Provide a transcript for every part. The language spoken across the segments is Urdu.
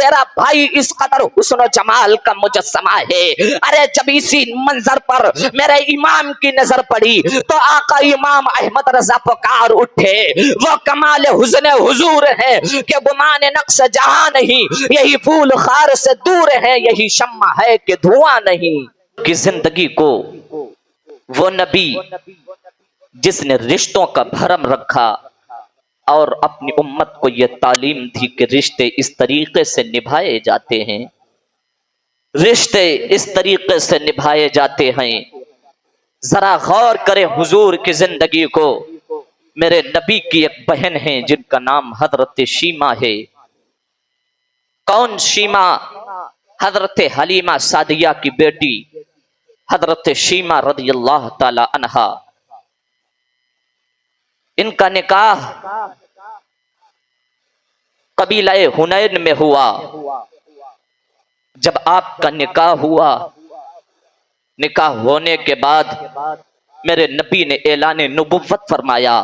تیرا بھائی اس قدر حسن و جمال کا مجسمہ ہے. ارے جب اسی منظر پر میرے امام کی نظر پڑی تو آقا امام احمد رضا پکار اٹھے. وہ کمال حسن حضور ہے کہ گمان نقص جہاں نہیں, یہی پھول خار سے دور ہے, یہی شمع ہے کہ دھواں نہیں. کی زندگی کو وہ نبی جس نے رشتوں کا بھرم رکھا اور اپنی امت کو یہ تعلیم دی کہ رشتے اس طریقے سے نبھائے جاتے ہیں, رشتے اس طریقے سے نبھائے جاتے ہیں. ذرا غور کریں حضور کی زندگی کو. میرے نبی کی ایک بہن ہے جن کا نام حضرت شیمہ ہے. کون شیمہ؟ حضرت حلیمہ سعدیہ کی بیٹی حضرت شیمہ رضی اللہ تعالی عنہا. ان کا نکاح قبیلہ حنین میں ہوا. جب آپ کا نکاح ہوا, نکاح ہونے کے بعد میرے نبی نے اعلان نبوت فرمایا.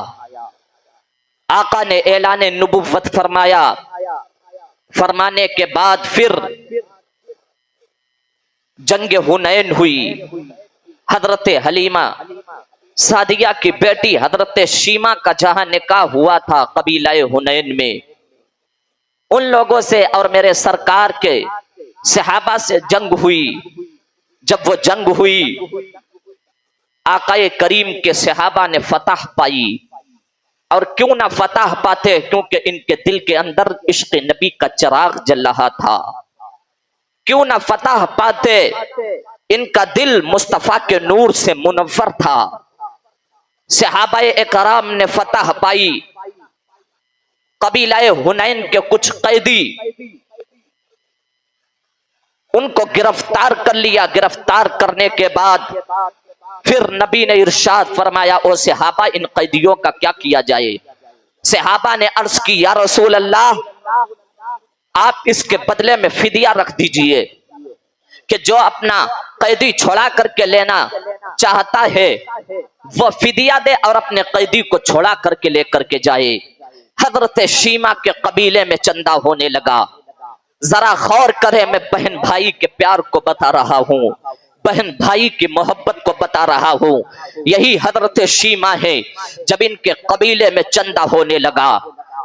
آقا نے اعلان نبوت فرمایا. فرمانے کے بعد پھر جنگ حنین ہوئی. حضرت حلیمہ سعدیہ کی بیٹی حضرت شیمہ کا جہاں نکاح ہوا تھا قبیلہ حنین میں, ان لوگوں سے اور میرے سرکار کے صحابہ سے جنگ ہوئی. جب وہ جنگ ہوئی آقا کریم کے صحابہ نے فتح پائی. اور کیوں نہ فتح پاتے, کیونکہ ان کے دل کے اندر عشق نبی کا چراغ جل رہا تھا. کیوں نہ فتح پاتے, ان کا دل مصطفیٰ کے نور سے منور تھا. صحابہ اکرام نے فتح پائی. قبیلہ حنین کے کچھ قیدی ان کو گرفتار کر لیا. گرفتار کرنے کے بعد پھر نبی نے ارشاد فرمایا, او صحابہ ان قیدیوں کا کیا کیا جائے؟ صحابہ نے عرض کی, یا رسول اللہ آپ اس کے بدلے میں فدیہ رکھ دیجئے کہ جو اپنا قیدی چھوڑا کر کے لینا چاہتا ہے وہ فدیہ دے اور اپنے قیدی کو چھوڑا کر کے لے کر کے جائے. حضرت شیمہ کے قبیلے میں چندہ ہونے لگا. ذرا غور کرے, میں بہن بھائی کے پیار کو بتا رہا ہوں, بہن بھائی کی محبت کو بتا رہا ہوں. یہی حضرت شیمہ ہے. جب ان کے قبیلے میں چندہ ہونے لگا,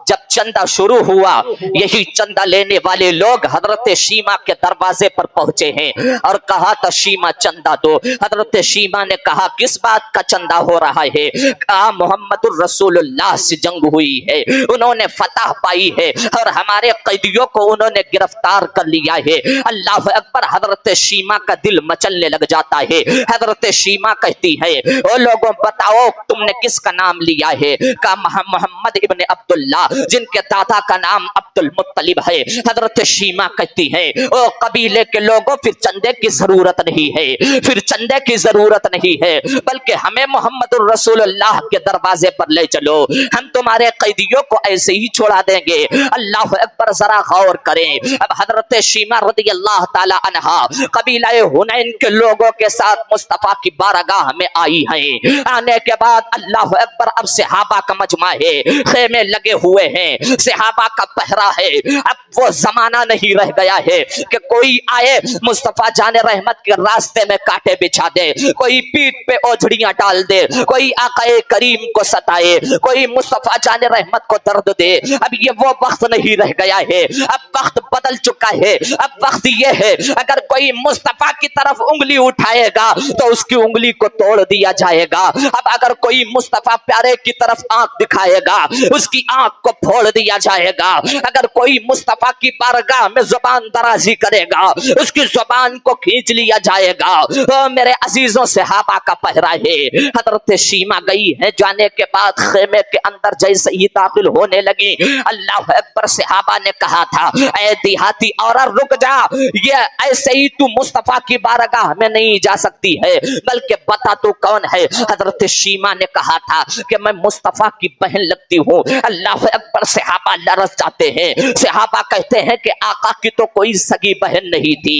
جب چندہ شروع ہوا, یہی چندہ لینے والے لوگ حضرت شیمہ کے دروازے پر پہنچے ہیں اور کہا تھا شیمہ چندہ دو. حضرت شیمہ نے کہا کس بات کا چندہ ہو رہا ہے؟ کہا محمد الرسول اللہ سے جنگ ہوئی ہے, انہوں نے فتح پائی ہے اور ہمارے قیدیوں کو انہوں نے گرفتار کر لیا ہے. اللہ اکبر. حضرت شیمہ کا دل مچلنے لگ جاتا ہے. حضرت شیمہ کہتی ہے, او لوگوں بتاؤ تم نے کس کا نام لیا ہے؟ کہا محمد ابن عبداللہ جن کے دادا کا نام عبد المطلب ہے. حضرت شیمہ کہتی ہے, او قبیلے کے لوگوں پھر چندے کی ضرورت نہیں ہے, پھر چندے کی ضرورت نہیں ہے, بلکہ ہمیں محمد الرسول اللہ کے دروازے پر لے چلو, ہم تمہارے قیدیوں کو ایسے ہی چھوڑا دیں گے. اللہ اکبر. ذرا غور کریں. اب حضرت شیمہ رضی اللہ تعالی عنہا قبیلہ حنین کے لوگوں کے ساتھ مصطفیٰ کی بارگاہ میں آئی ہیں. آنے کے بعد اللہ اکبر, اب صحابہ کا مجمع ہے, خیمے لگے ہوئے ہیں, صحابہ کا پہرا ہے. اب وہ زمانہ نہیں رہ گیا ہے کہ کوئی آئے مصطفیٰ جان رحمت کے راستے میں کانٹے بچھا دے, کوئی پیٹ پہ اوجھڑیاں ڈال دے, کوئی آقا کریم کو ستائے, کوئی مصطفیٰ جان رحمت کو درد دے. اب یہ وہ وقت نہیں رہ گیا ہے, اب وقت بدل چکا ہے. اب وقت یہ ہے اگر کوئی مصطفیٰ کی طرف انگلی اٹھائے گا تو اس کی انگلی کو توڑ دیا جائے گا. اب اگر کوئی مصطفیٰ پیارے کی طرف آنکھ دکھائے گا اس کی آنکھ کو پھوڑ دیا جائے گا. اگر کوئی مصطفیٰ کی بارگاہ میں زبان درازی کرے گا اس کی زبان کو کھینچ لیا جائے گا. میرے عزیزوں, صحابہ کا پہرا ہے. حضرت شیمہ گئی ہے, جانے کے بعد خیمے کے اندر جیسے ہی داخل ہونے لگی, اللہ اکبر, صحابہ نے کہا تھا اے دیہاتی عورت رک جا, یہ ایسے ہی تو مصطفیٰ کی بارگاہ میں نہیں جا سکتی ہے, بلکہ بتا تو کون ہے. حضرت شیمہ نے کہا تھا کہ میں مصطفیٰ کی بہن لگتی ہوں. اللہ اکبر. صحابہ لرز جاتے ہیں. صحابہ کہتے ہیں کہ آقا کی تو کوئی سگی بہن نہیں تھی.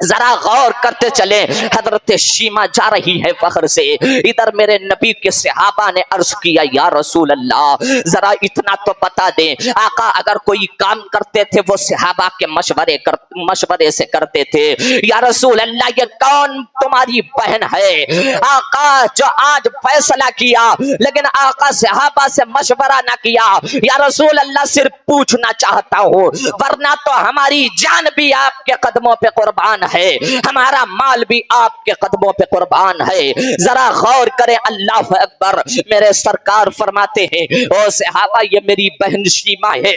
ذرا غور کرتے چلیں، حضرت شیما جا رہی ہے فخر سے، ادھر میرے نبی کے صحابہ نے عرض کیا یا رسول اللہ ذرا اتنا تو بتا دیں، آقا اگر کوئی کام کرتے تھے وہ صحابہ کے مشورے سے کرتے تھے، یا رسول اللہ یہ کون تمہاری بہن ہے آقا جو آج فیصلہ کیا لیکن آقا صحابہ سے مشورہ نہ کیا؟ یا رسول اللہ صرف پوچھنا چاہتا ہوں، ورنہ تو ہماری جان بھی آپ کے قدموں پہ قربان ہے، ہمارا مال بھی آپ کے قدموں پہ قربان ہے، ذرا غور کریں۔ اللہ اکبر، میرے سرکار فرماتے ہیں او صحابہ یہ میری بہن شیما ہے۔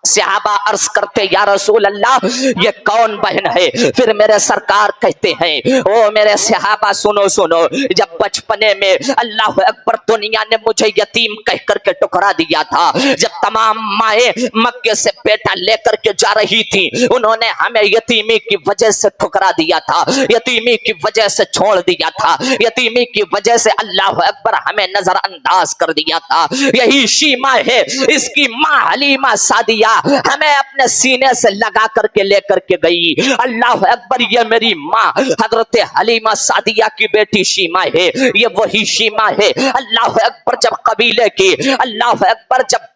صحابہ عرض کرتے یا رسول اللہ یہ کون بہن ہے؟ پھر میرے سرکار کہتے ہیں او میرے صحابہ سنو سنو، جب بچپنے میں اللہ اکبر دنیا نے مجھے یتیم کہہ کر کے ٹکرا دیا تھا، جب تمام مائیں مکے سے بیٹا لے کر کے جا رہی تھی انہوں نے ہمیں یتیمی کی وجہ سے ٹھکرا دیا تھا، یتیمی کی وجہ سے چھوڑ دیا تھا، یتیمی کی وجہ سے اللہ اکبر ہمیں نظر انداز کر دیا تھا۔ یہی شیما ہے، اس کی ماں حلیمہ سعدیہ ہمیں اپنے سینے سے لگا کر کے لے کر کے گئی۔ اللہ اکبر، یہ میری ماں حضرت حلیمہ سعدیہ کی بیٹی شیما ہے، یہ وہی شیما ہے۔ اللہ اکبر، جب قبیلے کی اللہ اکبر جب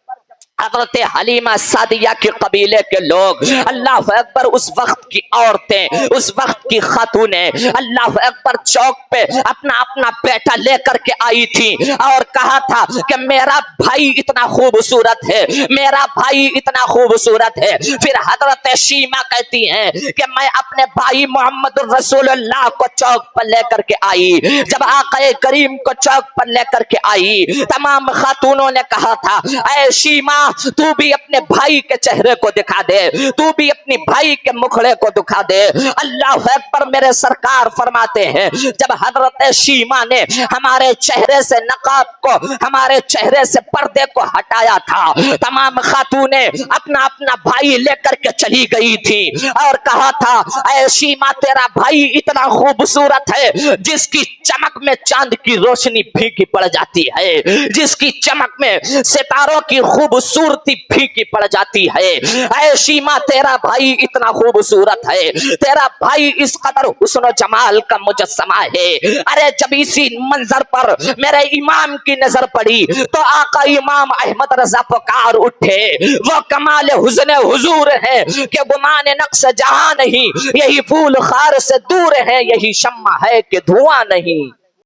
حضرت حلیمہ سعدیہ کے قبیلے کے لوگ اللہ اکبر اس وقت کی عورتیں اس وقت کی خاتونیں اللہ اکبر چوک پہ اپنا اپنا بیٹا لے کر کے آئی تھی اور کہا تھا کہ میرا بھائی اتنا خوبصورت ہے، میرا بھائی اتنا خوبصورت ہے۔ پھر حضرت شیما کہتی ہیں کہ میں اپنے بھائی محمد الرسول اللہ کو چوک پر لے کر کے آئی، جب آقا کریم کو چوک پر لے کر کے آئی تمام خاتونوں نے کہا تھا اے شیما تو بھی اپنے بھائی کے چہرے کو دکھا دے، تو بھی اپنی بھائی کے مکھڑے کو دکھا دے۔ اللہ اکبر، میرے سرکار فرماتے ہیں جب حضرت شیما نے ہمارے چہرے سے نقاب کو ہمارے چہرے سے پردے کو ہٹایا تھا تمام خاتونیں اپنا اپنا بھائی لے کر کے چلی گئی تھی اور کہا تھا اے شیما تیرا بھائی اتنا خوبصورت ہے جس کی چمک میں چاند کی روشنی پھیکی پڑ جاتی ہے، جس کی چمک میں ستاروں کی خوبصورتی پھیکی پڑ جاتی ہے۔ اے شیما تیرا بھائی اتنا خوبصورت ہے، تیرا بھائی اس قدر حسن و جمال کا مجسمہ ہے۔ ارے جب اسی منظر پر میرے امام کی نظر پڑی تو آقا امام احمد رضا پکار اٹھے، وہ کمال حسن حضور ہے کہ گمان نقص جہاں نہیں، یہی پھول خار سے دور ہے، یہی شمع ہے کہ دھواں نہیں۔